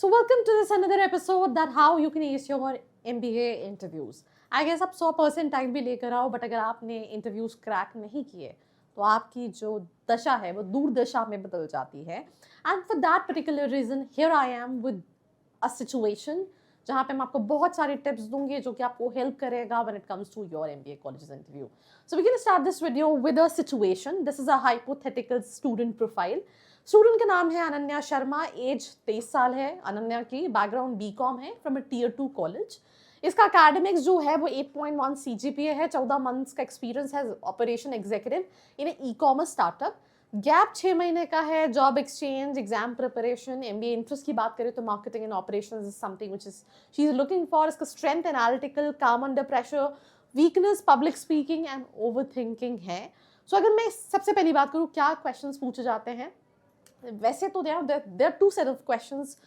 So welcome to this another episode that how you can ace your MBA interviews. I guess आप 100% time भी लेकर आओ, but अगर आपने इंटरव्यूज क्रैक नहीं किए तो आपकी जो दशा है वो दूरदशा में बदल जाती है. And for that particular reason here I am with a situation जहाँ पे मैं आपको बहुत सारे टिप्स दूंगी जो कि आपको हेल्प करेगा when it comes to your MBA college interview. So we can start this video with a situation. This is a hypothetical student profile. Student का नाम है अनन्या शर्मा, एज 23 साल है. अनन्या की बैकग्राउंड BCom है फ्रॉम अ Tier 2 कॉलेज. इसका academics जो है वो 8.1 CGPA है. 14 मंथ्स का एक्सपीरियंस है operation executive in e-commerce startup. Gap 6 महीने का है. Job exchange, exam preparation, MBA interest की बात करें तो marketing and operations is something which is she is looking for. इसका स्ट्रेंथ एनालिटिकल, काम under pressure, weakness public speaking and overthinking है. सो अगर मैं सबसे पहली बात करूँ क्या क्वेश्चंस पूछे जाते हैं, वैसे तो there are two set of questions.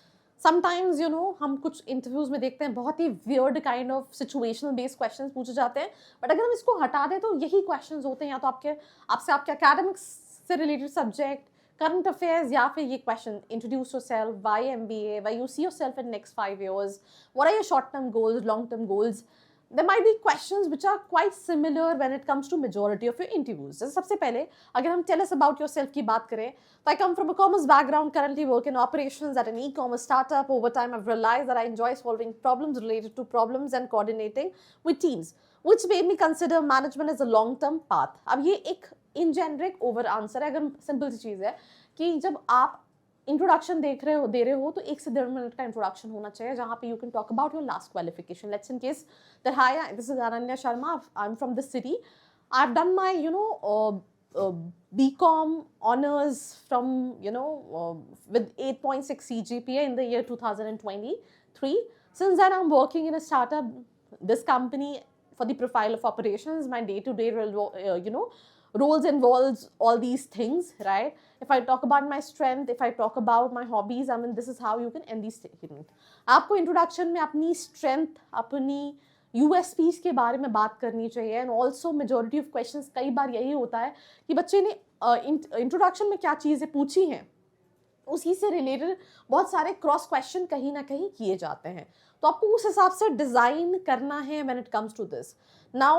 Sometimes you know हम कुछ इंटरव्यूज में देखते हैं बहुत ही weird kind of situational based questions पूछे जाते हैं, बट अगर हम इसको हटा दें तो यही क्वेश्चंस होते हैं. या तो आपसे आपके एकेडमिक्स से रिलेटेड सब्जेक्ट, करंट अफेयर्स, या फिर ये question introduce yourself, why MBA, why you see yourself in next 5 years, what are your short term goals, long term goals. There might be questions which are quite similar when it comes to majority of your interviews. जैसे सबसे पहले अगर हम tell us about yourself की बात करें तो I come from a commerce background, currently work in operations at an e-commerce startup. Over time I've realized that I enjoy solving problems related to problems and coordinating with teams, which made me consider management as a long-term path. अब ये एक in generic over answer है. अगर simple सी चीज़ है कि जब आप introduction दे रहे हो तो 1 से 1.5 मिनट का इंट्रोडक्शन होना चाहिए जहाँ पे you can talk about your last qualification. Let's in case that hi, this is Ananya Sharma, I am from this city, I have done my BCom honors from with 8.6 CGPA in the year 2023. Since then I'm working in a startup, this company, for the profile of operations, my day-to-day roles involves all these things, right? If I talk about my strength, if I talk about my hobbies, I mean this is how you can end these statement. आपको introduction में अपनी strength, अपनी USPs के बारे में बात करनी चाहिए. And also majority of questions कई बार यही होता है कि बच्चे ने इंट्रोडक्शन में क्या चीज़ें पूछी हैं उसी से रिलेटेड बहुत सारे क्रॉस क्वेश्चन कहीं ना कहीं किए जाते हैं. तो आपको उस हिसाब से डिज़ाइन करना है when it comes to this. Now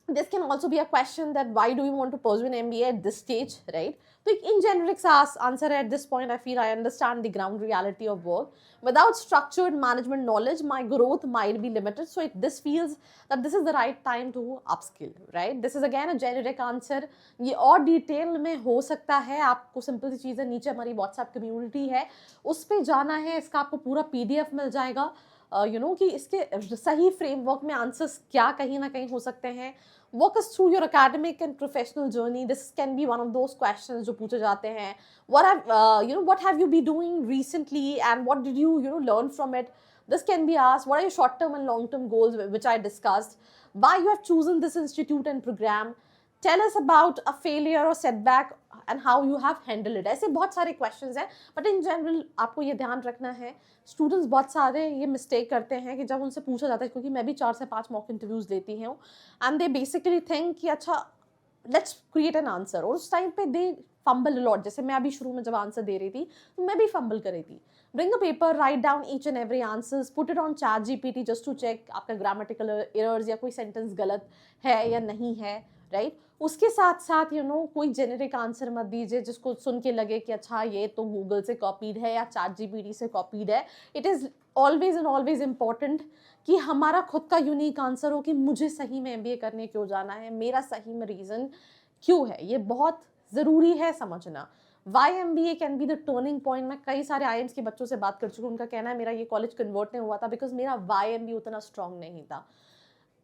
this can also be a question that why do you want to pursue an MBA at this stage, right? So in generic answer at this point, I feel I understand the ground reality of work. Without structured management knowledge, my growth might be limited. So this feels that this is the right time to upskill, right? This is again a generic answer. ये और detail में हो सकता है. आपको simple सी चीज़ है, नीचे हमारी WhatsApp कम्युनिटी है, उस पर जाना है. इसका आपको पूरा PDF मिल जाएगा कि इसके सही फ्रेमवर्क में आंसर्स क्या कहीं ना कहीं हो सकते हैं. Walk us through your academic and professional journey. This can be one of those questions जो पूछे जाते हैं. What have you been doing recently and what did you learn from it? This can be asked. What are your short-term and long-term goals, which I discussed? Why you have chosen this institute and program? Tell us about a failure or setback and how you have handled it. ऐसे बहुत सारे questions हैं, but in general आपको ये ध्यान रखना है. Students बहुत सारे ये मिस्टेक करते हैं कि जब उनसे पूछा जाता है, क्योंकि मैं भी 4 से 5 मॉक इंटरव्यूज लेती हूँ, एंड दे बेसिकली थिंक कि अच्छा लेट्स क्रिएट एन आंसर, और उस टाइम पे दे फंबल लॉट. जैसे मैं अभी शुरू में जब आंसर दे रही थी तो मैं भी फंबल कर रही थी. Bring a paper, write down each and every answers, put it on ChatGPT just to check आपका ग्रामेटिकल एरर्स या कोई सेंटेंस गलत है या नहीं है, राइट? उसके साथ साथ कोई जेनेरिक आंसर मत दीजिए जिसको सुन के लगे कि अच्छा ये तो गूगल से कॉपीड है या ChatGPT से कॉपीड है. It is always and always important कि हमारा खुद का यूनिक आंसर हो कि मुझे सही में MBA करने क्यों जाना है, मेरा सही में रीज़न क्यों है. ये बहुत ज़रूरी है समझना. Why MBA can be the turning point. मैं कई सारे IIMs के बच्चों से बात कर चुकी हूँ, उनका कहना है मेरा ये कॉलेज कन्वर्ट नहीं हुआ था बिकॉज मेरा वाई MBA उतना स्ट्रॉन्ग नहीं था.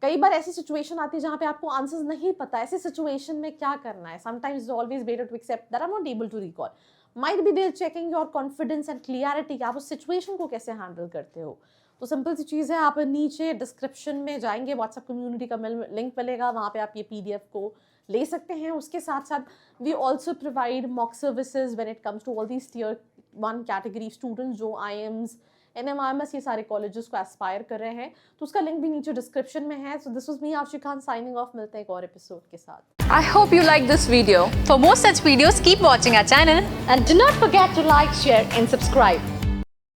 कई बार ऐसी सिचुएशन आती है जहाँ पे आपको आंसर्स नहीं पता. ऐसी सिचुएशन में क्या करना है? Sometimes it's always better to accept that I am not able to recall. Might be there checking your confidence and clarity कि आप उस सिचुएशन को कैसे हैंडल करते हो. तो सिंपल सी चीज़ है, आप नीचे डिस्क्रिप्शन में जाएंगे, WhatsApp कम्युनिटी का लिंक मिलेगा, वहाँ पे आप ये PDF को ले सकते हैं. उसके साथ साथ we also provide mock services when it comes to all these Tier 1 category students जो IIMs NMIMS ये सारे कॉलेजेस को एस्पायर कर रहे हैं. तो उसका लिंक भी नीचे डिस्क्रिप्शन में है. So this was me Aarshi Khan signing off. मिलते हैं एक और एपिसोड के साथ. I hope you like this video. For more such videos, keep watching our channel and do not forget to like, share and subscribe.